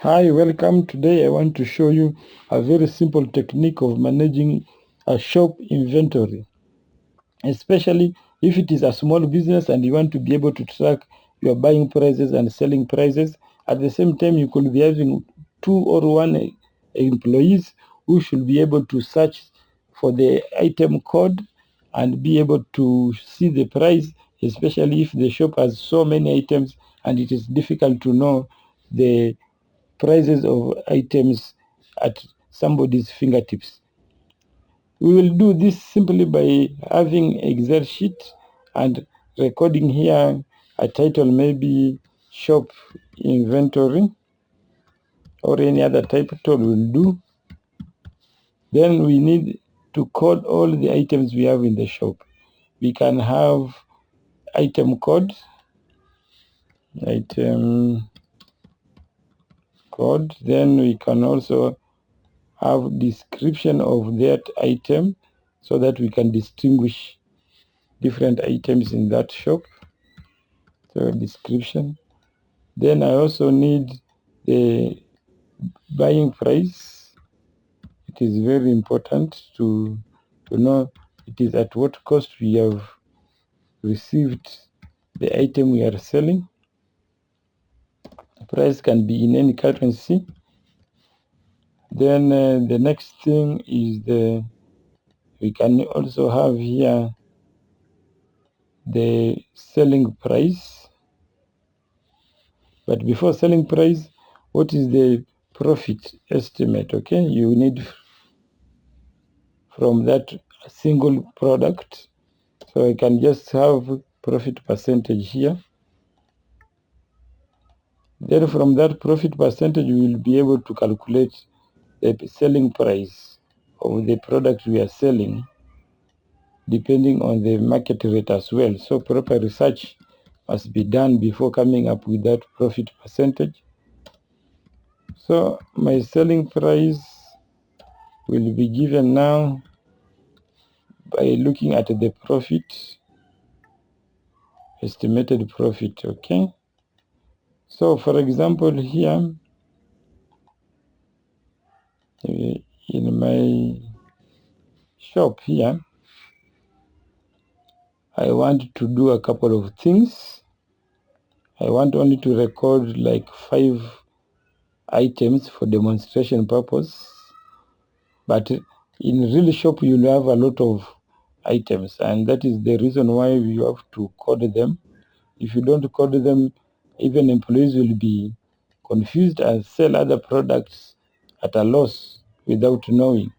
Hi, welcome. Today I want to show you a very simple technique of managing a shop inventory, especially if it is a small business and you want to be able to track your buying prices and selling prices. At the same time, you could be having 2 or 1 employees who should be able to search for the item code and be able to see the price, especially if the shop has so many items and it is difficult to know the prices of items at somebody's fingertips. We will do this simply by having Excel sheet and recording here a title, maybe shop inventory or any other title will do. Then we need to code all the items we have in the shop. We can have item code, then we can also have description of that item so that we can distinguish different items in that shop. So description. Then I also need the buying price. It is very important to know it is at what cost we have received the item we are selling. The price can be in any currency. Then the next thing is we can also have here the selling price. But before selling price, what is the profit estimate? Okay, you need from that single product. So I can just have profit percentage here. Then from that profit percentage, we will be able to calculate the selling price of the product we are selling, depending on the market rate as well. So proper research must be done before coming up with that profit percentage. So my selling price will be given now by looking at the profit, estimated profit. Okay, so for example here in my shop here, I want to do a couple of things. I want only to record like 5 items for demonstration purpose, but in real shop you'll have a lot of items, and that is the reason why we have to code them. If you don't code them, even employees will be confused and sell other products at a loss without knowing.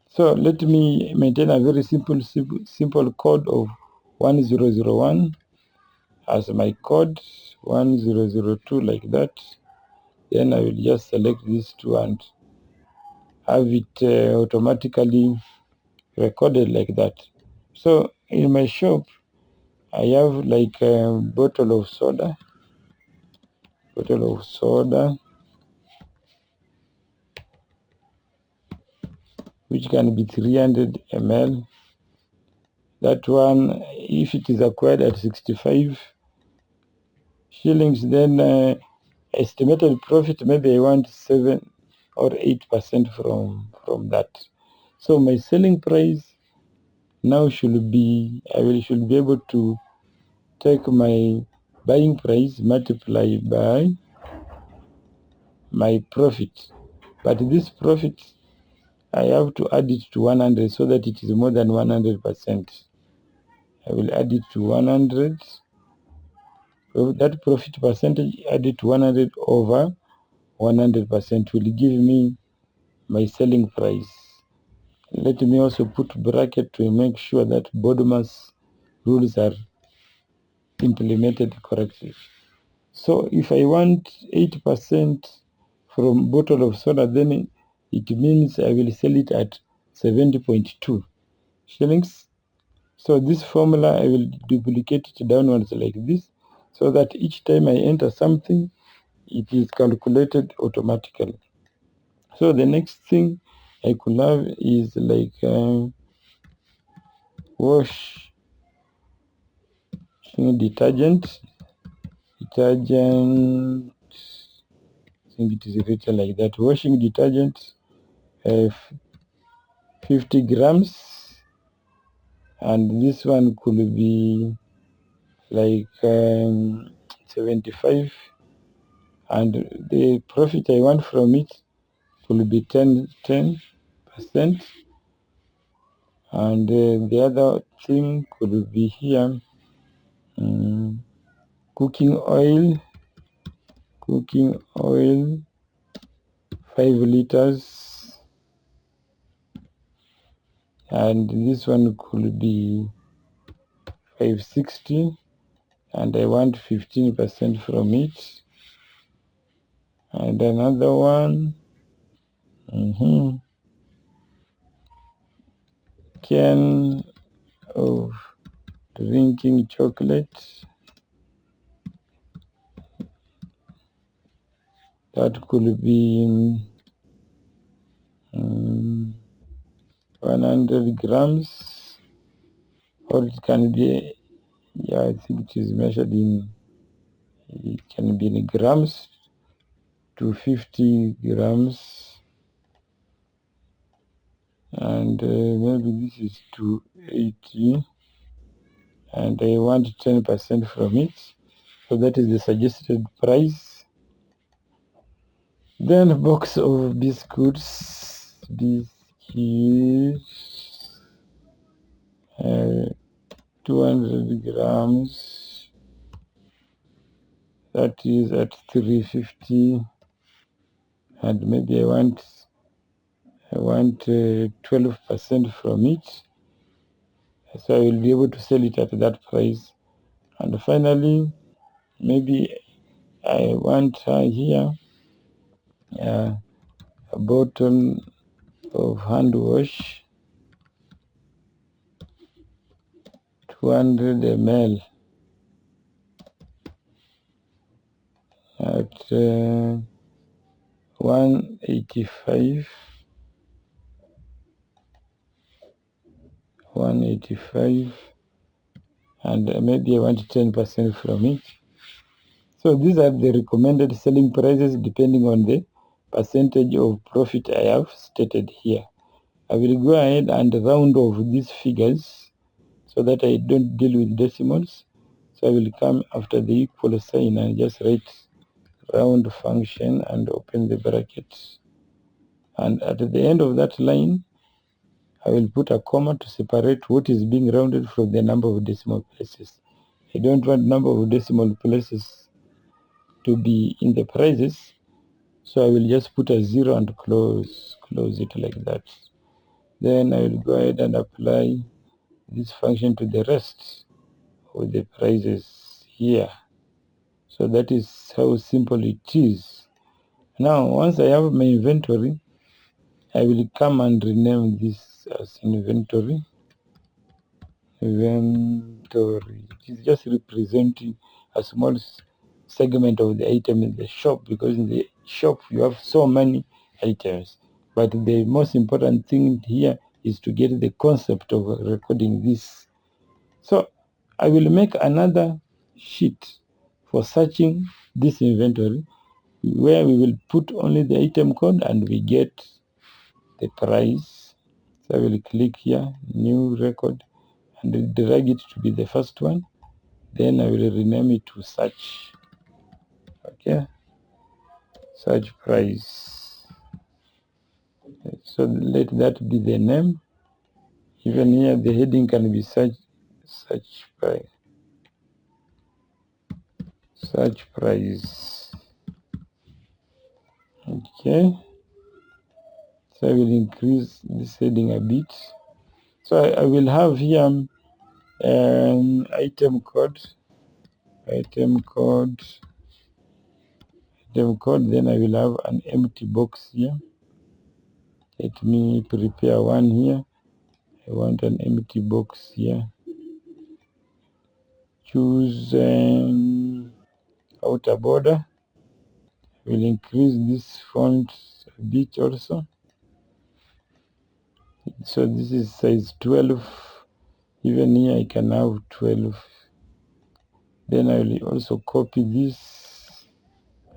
So let me maintain a very simple code of 1001 as my code, 1002 like that. Then I will just select these two and have it automatically recorded like that. So in my shop, I have like a bottle of soda, which can be 300 ml. That one, if it is acquired at 65 shillings, then estimated profit, maybe I want 7 or 8% from that. So my selling price now should be, should be able to take my buying price multiply by my profit. But this profit, I have to add it to 100 so that it is more than 100%. I will add it to 100. So that profit percentage added to 100 over 100% will give me my selling price. Let me also put bracket to make sure that BODMAS rules are implemented correctly. So if I want 8% from bottle of soda, then it means I will sell it at 70.2 shillings. So this formula, I will duplicate it downwards like this, so that each time I enter something, it is calculated automatically. So the next thing I could have is like wash detergent think it is written like that. Washing detergent, 50 grams, and this one could be like 75, and the profit I want from it could be 10%, and the other thing could be here, cooking oil, 5 liters, and this one could be 560, and I want 15% from it. And another one, can of drinking chocolate, that could be 100 grams, or it can be, I think it is measured in, it can be in grams, to 50 grams, and maybe this is 280, and I want 10% from it, so that is the suggested price. Then a box of biscuits, 200 grams, that is at 350, and maybe I want 12% from it, so I will be able to sell it at that price. And finally, maybe I want here a bottle of hand wash, 200 ml, at 185, and maybe I want 10% from it. So these are the recommended selling prices depending on the percentage of profit I have stated here. I will go ahead and round off these figures so that I don't deal with decimals. So I will come after the equal sign and just write round function and open the brackets. And at the end of that line, I will put a comma to separate what is being rounded from the number of decimal places. I don't want number of decimal places to be in the prices, so I will just put a 0 and close it like that. Then I will go ahead and apply this function to the rest of the prices here. So that is how simple it is. Now, once I have my inventory, I will come and rename this as inventory. It is just representing a small segment of the item in the shop, because in the shop you have so many items. But the most important thing here is to get the concept of recording this. So I will make another sheet for searching this inventory, where we will put only the item code and we get the price. So I will click here, new record, and drag it to be the first one. Then I will rename it to search. Okay, search price. So let that be the name. Even here the heading can be search price. Search price. Okay. So I will increase this heading a bit. So I will have here an item code. Then I will have an empty box here. Let me prepare one here. I want an empty box here. Choose outer border. Will increase this font a bit also. So this is size 12. Even here I can have 12. Then I will also copy this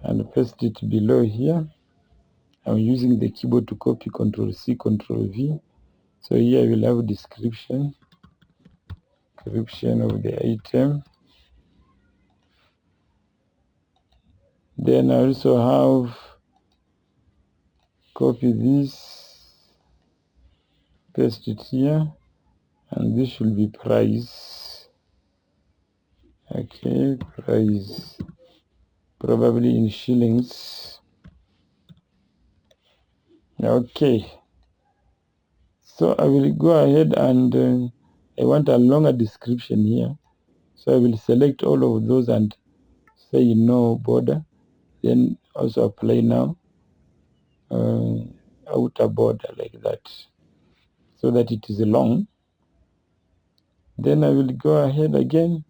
and paste it below here. I'm using the keyboard to copy, Ctrl C, Ctrl V. So here I will have description of the item. Then I also have copy this, paste it here, and this should be price. Okay, price, probably in shillings. Okay, so I will go ahead and I want a longer description here. So I will select all of those and say no border, then also apply now outer border like that, so that it is long. Then I will go ahead again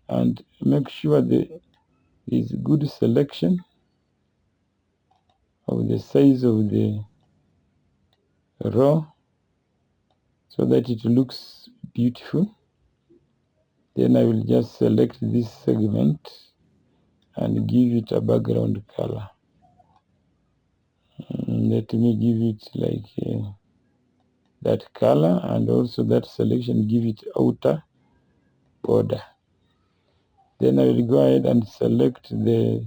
and make sure there is good selection of the size of the row so that it looks beautiful. Then I will just select this segment and give it a background color. Let me give it like that color, and also that selection, give it outer border. Then I will go ahead and select the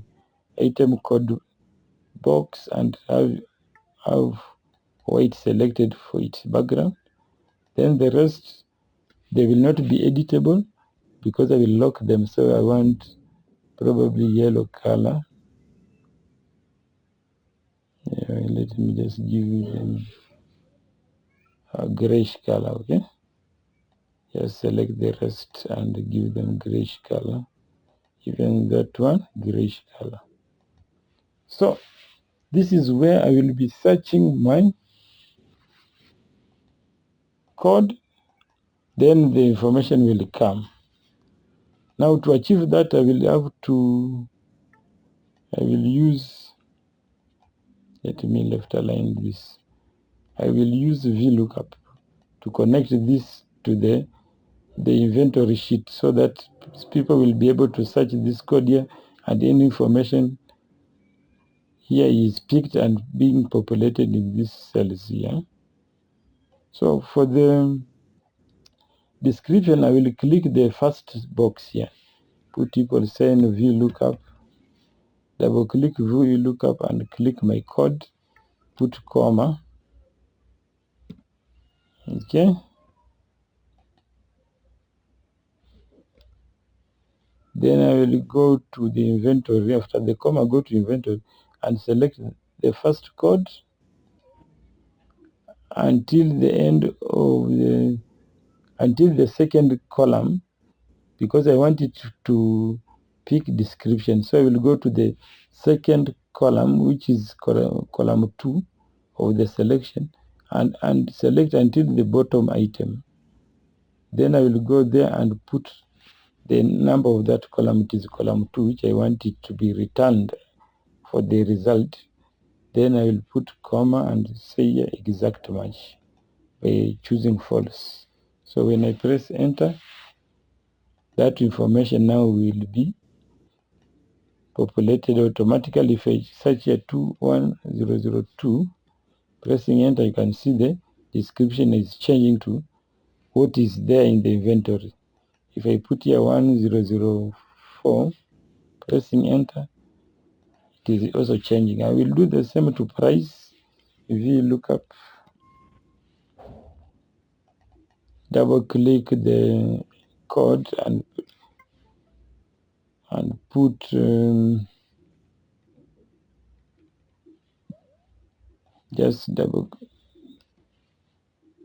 item code box and have white selected for its background. Then the rest, they will not be editable because I will lock them. So I want probably yellow color. Let me just give them a grayish color. Okay, just select the rest and give them grayish color. Even that one, grayish color. So this is where I will be searching my code, then the information will come. Now to achieve that, I will use, let me left align this. I will use VLOOKUP to connect this to the inventory sheet so that people will be able to search this code here, and any information here is picked and being populated in these cells here. So for the description, I will click the first box here, put equal sign VLOOKUP, double click VLOOKUP and click my code, put comma. Okay. Then I will go to the inventory. After the comma, go to inventory and select the first code until the end of until the second column, because I want it to pick description. So I will go to the second column, which is column 2 of the selection, and select until the bottom item. Then I will go there and put the number of that column. It is column 2, which I want it to be returned for the result. Then I will put comma and say exact match by choosing false. So when I press enter, that information now will be populated automatically. If I search here 21002, pressing enter, you can see the description is changing to what is there in the inventory. If I put here 1004, pressing enter, it is also changing. I will do the same to price. VLOOKUP, double click the code and put just double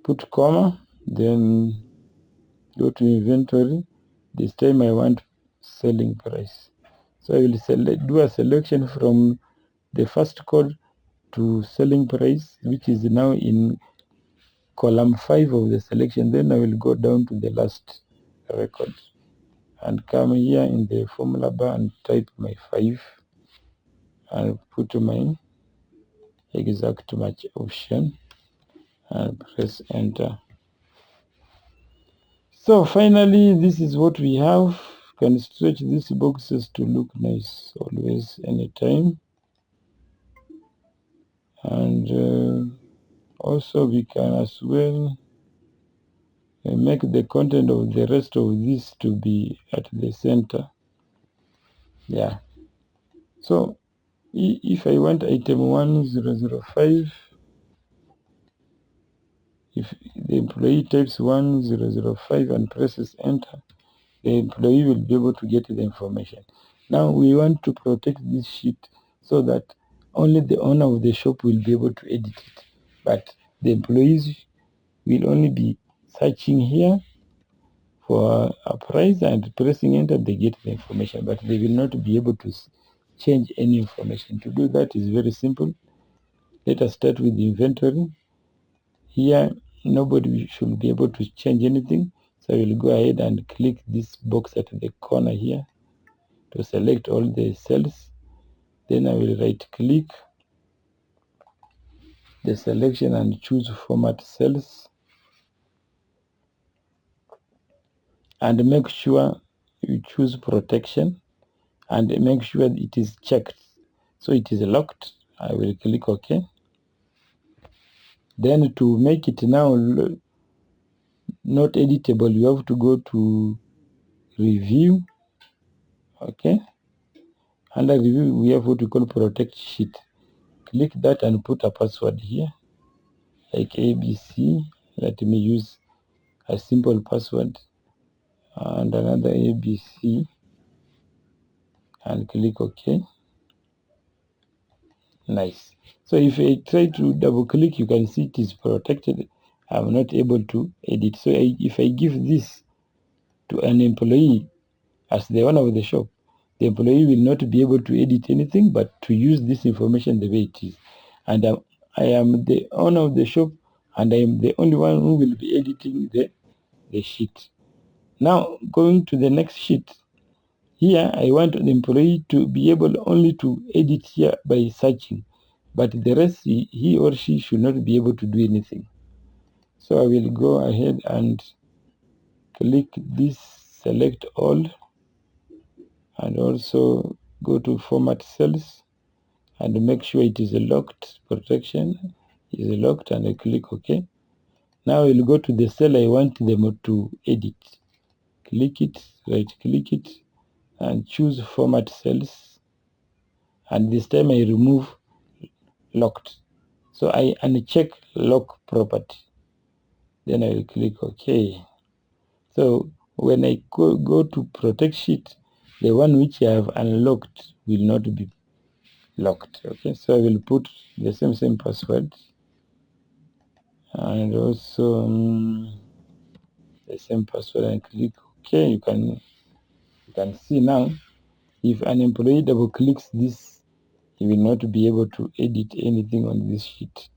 put comma, then go to inventory. This time I want selling price, so I will do a selection from the first code to selling price, which is now in column 5 of the selection. Then I will go down to the last record and come here in the formula bar and type my 5 and put my exact match option and press enter. So finally, this is what we have can stretch these boxes to look nice always, anytime. And also we can as well make the content of the rest of this to be at the center. Yeah. So if I want item 1005, if the employee types 1005 and presses enter, the employee will be able to get the information. Now we want to protect this sheet so that only the owner of the shop will be able to edit it, but the employees will only be searching here for a price and pressing enter, they get the information, but they will not be able to change any information. To do that is very simple. Let us start with the inventory. Here, nobody should be able to change anything. So I will go ahead and click this box at the corner here to select all the cells. Then I will right click the selection and choose format cells. And make sure you choose protection and make sure it is checked. So it is locked. I will click OK. Then to make it now not editable, you have to go to review. Okay. Under review, we have what we call protect sheet. Click that and put a password here, like ABC. Let me use a simple password and another ABC, and click OK. Nice. So if I try to double click, you can see it is protected. I'm not able to edit. So if I give this to an employee as the owner of the shop, the employee will not be able to edit anything but to use this information the way it is. And I am the owner of the shop, and I am the only one who will be editing the sheet. Now, going to the next sheet. Here, I want the employee to be able only to edit here by searching, but the rest, he or she should not be able to do anything. So I will go ahead and click this, select all, and also go to format cells and make sure it is locked, protection is locked, and I click OK. Now I will go to the cell I want them to edit. Click it, right click it, and choose format cells, and this time I remove locked. So I uncheck lock property. Then I will click OK. So when I go to protect sheet, the one which I have unlocked will not be locked. Okay, so I will put the same password and also the same password and click OK. You can see now, if an employee double clicks this, he will not be able to edit anything on this sheet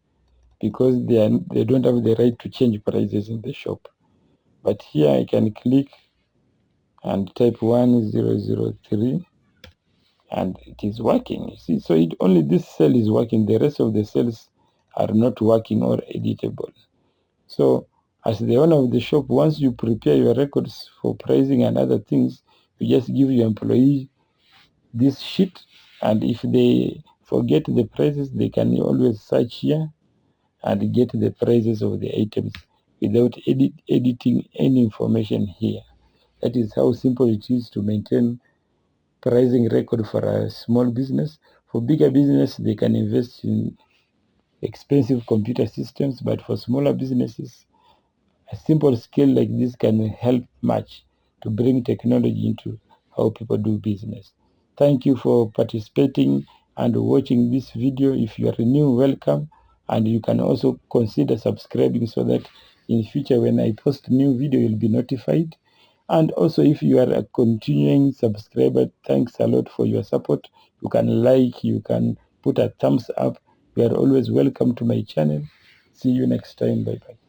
because they don't have the right to change prices in the shop. But here I can click and type 1003 and it is working. You see, so only this cell is working, the rest of the cells are not working or editable. So as the owner of the shop, once you prepare your records for pricing and other things, you just give your employee this sheet, and if they forget the prices, they can always search here and get the prices of the items without editing any information here. That is how simple it is to maintain pricing record for a small business. For bigger business, they can invest in expensive computer systems, but for smaller businesses, a simple skill like this can help much to bring technology into how people do business. Thank you for participating and watching this video. If you are new, welcome, and you can also consider subscribing so that in future when I post new video, you'll be notified. And also, if you are a continuing subscriber, thanks a lot for your support. You can like, you can put a thumbs up. You are always welcome to my channel. See you next time. Bye bye.